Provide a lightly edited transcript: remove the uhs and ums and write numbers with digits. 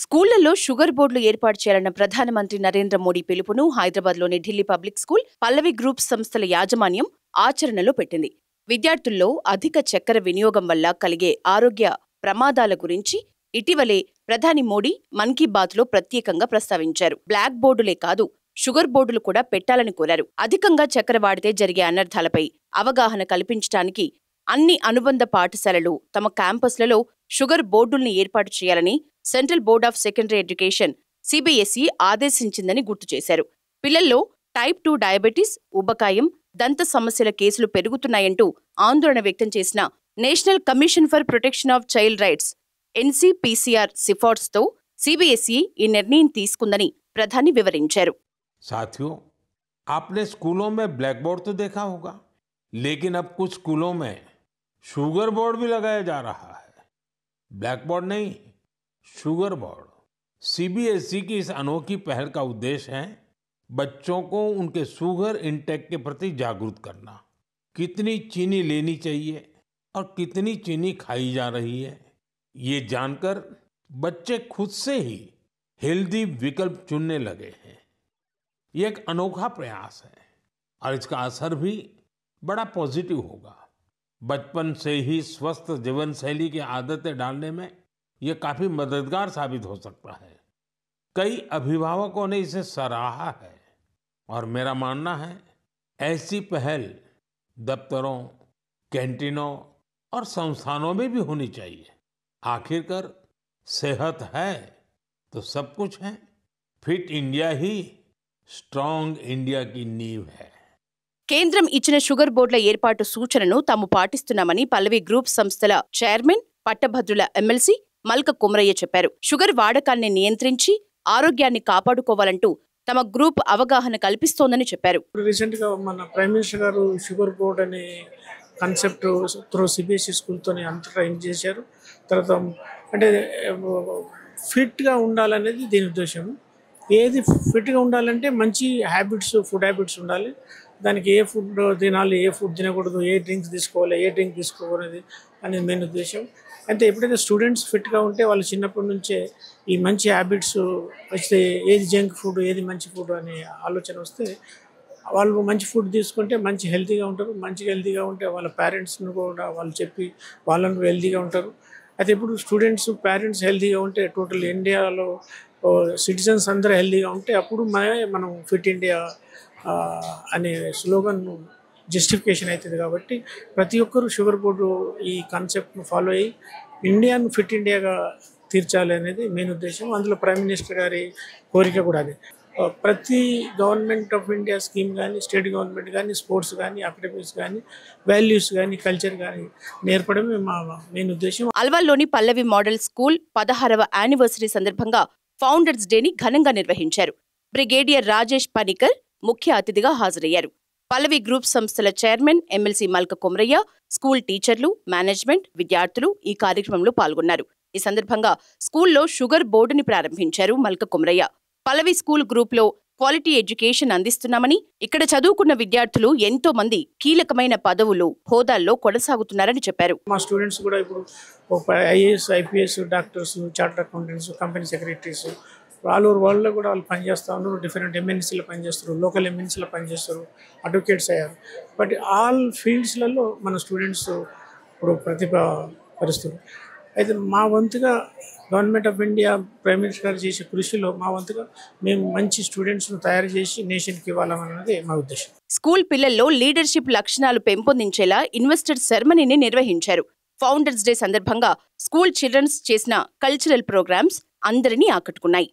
స్కూళ్లలో షుగర్ బోర్డులు ఏర్పాటు చేయాలన్న ప్రధానమంత్రి నరేంద్ర మోడీ పిలుపును హైదరాబాద్లోని ఢిల్లీ పబ్లిక్ స్కూల్, పల్లవి గ్రూప్ సంస్థల యాజమాన్యం ఆచరణలో పెట్టింది. విద్యార్థుల్లో అధిక చక్కెర వినియోగం వల్ల కలిగే ఆరోగ్య ప్రమాదాల గురించి ఇటీవలే ప్రధాని మోడీ మన్ కీ బాత్లో ప్రత్యేకంగా ప్రస్తావించారు. బ్లాక్ బోర్డులే కాదు, షుగర్ బోర్డులు కూడా పెట్టాలని కోరారు. అధికంగా చక్కెర వాడితే జరిగే అనర్థాలపై అవగాహన కల్పించడానికి అన్ని అనుబంధ పాఠశాలలు తమ క్యాంపస్లలో షుగర్ బోర్డుల్ని ఏర్పాటు చేయాలని central board of secondary education (CBSE) ఆదేశించిందని గుర్తు చేశారు. పిల్లల్లో టైప్ 2 డయాబెటీస్, ఊబకాయం, దంత సమస్యల కేసులు పెరుగుతున్నాయంటూ ఆందోళన వ్యక్తం చేసిన national commission for protection of child rights (NCPCR) సిఫార్సుతో CBSE ఈ నిర్ణయం తీసుకుందని ప్రధాని వివరించారు. साथियों, आपने स्कूलों में ब्लैक बोर्ड तो देखा होगा, लेकिन अब कुछ स्कूलों में शुगर बोर्ड भी लगाया जा रहा है। ब्लैक बोर्ड नहीं, शुगर बोर्ड। CBSE की इस अनोखी पहल का उद्देश्य है बच्चों को उनके शुगर इंटेक के प्रति जागरूक करना। कितनी चीनी लेनी चाहिए और कितनी चीनी खाई जा रही है, ये जानकर बच्चे खुद से ही हेल्दी विकल्प चुनने लगे हैं। ये एक अनोखा प्रयास है और इसका असर भी बड़ा पॉजिटिव होगा। बचपन से ही स्वस्थ जीवन शैली की आदतें डालने में ये काफी मददगार साबित हो सकता है। कई अभिभावकों ने इसे सराहा है और मेरा मानना है ऐसी पहल दफ्तरों, कैंटीनों और संस्थानों में भी होनी चाहिए। आखिरकार सेहत है तो सब कुछ है। फिट इंडिया ही స్ట్రాంగ్ ఇండియాకి నీవ్ హై. కేంద్రం ఇచ్చిన షుగర్ బోర్డుల ఏర్పాటు సూచనను తాము పాటిస్తున్నామని పల్లవి గ్రూప్ సంస్థల చైర్మన్, పట్టభద్రుల ఎమ్మెల్సీ మల్క కుమ్రయ్య చెప్పారు. షుగర్ వాడకాన్ని నియంత్రించి ఆరోగ్యాన్ని కాపాడుకోవాలంటూ తమ గ్రూప్ అవగాహన కల్పిస్తోందని చెప్పారు. రీసెంట్ గా మన ప్రైమ్ మినిస్టర్ గారు షుగర్ బోర్డ్ అనే కాన్సెప్ట్ త్రూ CBSE స్కూల్తోనే అంతటా ఏం చేశారు. తర్వాత అంటే ఫిట్గా ఉండాలనేది దీని ఉద్దేశం. ఏది ఫిట్గా ఉండాలంటే మంచి హ్యాబిట్స్, ఫుడ్ హ్యాబిట్స్ ఉండాలి. దానికి ఏ ఫుడ్ తినాలి, ఏ ఫుడ్ తినకూడదు, ఏ డ్రింక్స్ తీసుకోవాలి, ఏ డ్రింక్ తీసుకోకూడదు అనేది మెయిన్ ఉద్దేశం. అయితే ఎప్పుడైతే స్టూడెంట్స్ ఫిట్గా ఉంటే వాళ్ళు చిన్నప్పటి నుంచే ఈ మంచి హ్యాబిట్స్ వస్తే ఏది జంక్ ఫుడ్, ఏది మంచి ఫుడ్ అనే ఆలోచన వస్తే వాళ్ళు మంచి ఫుడ్ తీసుకుంటే మంచి హెల్తీగా ఉంటారు. మంచిగా హెల్తీగా ఉంటే వాళ్ళ పేరెంట్స్ని కూడా వాళ్ళు చెప్పి వాళ్ళను హెల్తీగా ఉంటారు. అయితే ఇప్పుడు స్టూడెంట్స్, పేరెంట్స్ హెల్తీగా ఉంటే టోటల్ ఇండియాలో సిటిజన్స్ అందరూ హెల్తీగా ఉంటే అప్పుడు మనం ఫిట్ ఇండియా అనే స్లోగన్ జస్టిఫికేషన్ అవుతుంది. కాబట్టి ప్రతి ఒక్కరూ షుగర్ బోర్డు ఈ కాన్సెప్ట్ను ఫాలో అయ్యి ఇండియాను ఫిట్ ఇండియాగా తీర్చాలి అనేది మెయిన్ ఉద్దేశం. అందులో ప్రైమ్ మినిస్టర్ గారి కోరిక కూడా అదే. ప్రతి గవర్నమెంట్ ఆఫ్ ఇండియా స్కీమ్ కానీ, స్టేట్ గవర్నమెంట్ కానీ, స్పోర్ట్స్ కానీ, అకాడమిక్స్ కానీ, వాల్యూస్ కానీ, కల్చర్ కానీ నేర్పడమే మా మెయిన్ ఉద్దేశం. అల్వాల్లోని పల్లవి మోడల్ స్కూల్ 16వ యానివర్సరీ సందర్భంగా ఫౌండర్స్ డేని ఘనంగా నిర్వహించారు. బ్రిగేడియర్ రాజేష్ పనికర్ ముఖ్య అతిథిగా హాజరయ్యారు. పల్లవి గ్రూప్ సంస్థల chairman, MLC Malka Kumraiah, school టీచర్లు, మేనేజ్మెంట్, విద్యార్థులు ఈ కార్యక్రమంలో పాల్గొన్నారు. ఈ సందర్భంగా స్కూల్లో షుగర్ బోర్డుని ప్రారంభించారు మల్క కుమ్రయ్య. పల్లవి స్కూల్ గ్రూప్లో క్వాలిటీ ఎడ్యుకేషన్ అందిస్తున్నామని, ఇక్కడ చదువుకున్న విద్యార్థులు ఎంతో మంది కీలకమైన పదవులు, హోదాల్లో కొనసాగుతున్నారని చెప్పారు. మా స్టూడెంట్స్ కూడా ఇప్పుడు IAS, IPS, doctors, chartered accountants, company secretaries all over వరల్డ్లో కూడా వాళ్ళు పనిచేస్తూ ఉన్నారు. డిఫరెంట్ MNCలో పనిచేస్తారు, లోకల్ MNCలో పనిచేస్తారు, అడ్వకేట్స్ అయ్యారు. బట్ ఆల్ ఫీల్డ్స్లలో మన స్టూడెంట్స్ ఇప్పుడు ప్రతిభపరుస్తారు. అయితే మా వంతుగా government of India, prime minister గారు చేసే కృషిలో మా వంతుగా మేము మంచి స్టూడెంట్స్ను తయారు చేసి నేషన్కి ఇవ్వాలన్నది మా ఉద్దేశం. స్కూల్ పిల్లల్లో లీడర్షిప్ లక్షణాలు పెంపొందించేలా ఇన్వెస్టర్ సెరమనీని నిర్వహించారు. ఫౌండర్స్ డే సందర్భంగా స్కూల్ చిల్డ్రన్స్ చేసిన కల్చరల్ ప్రోగ్రామ్స్ అందరినీ ఆకట్టుకున్నాయి.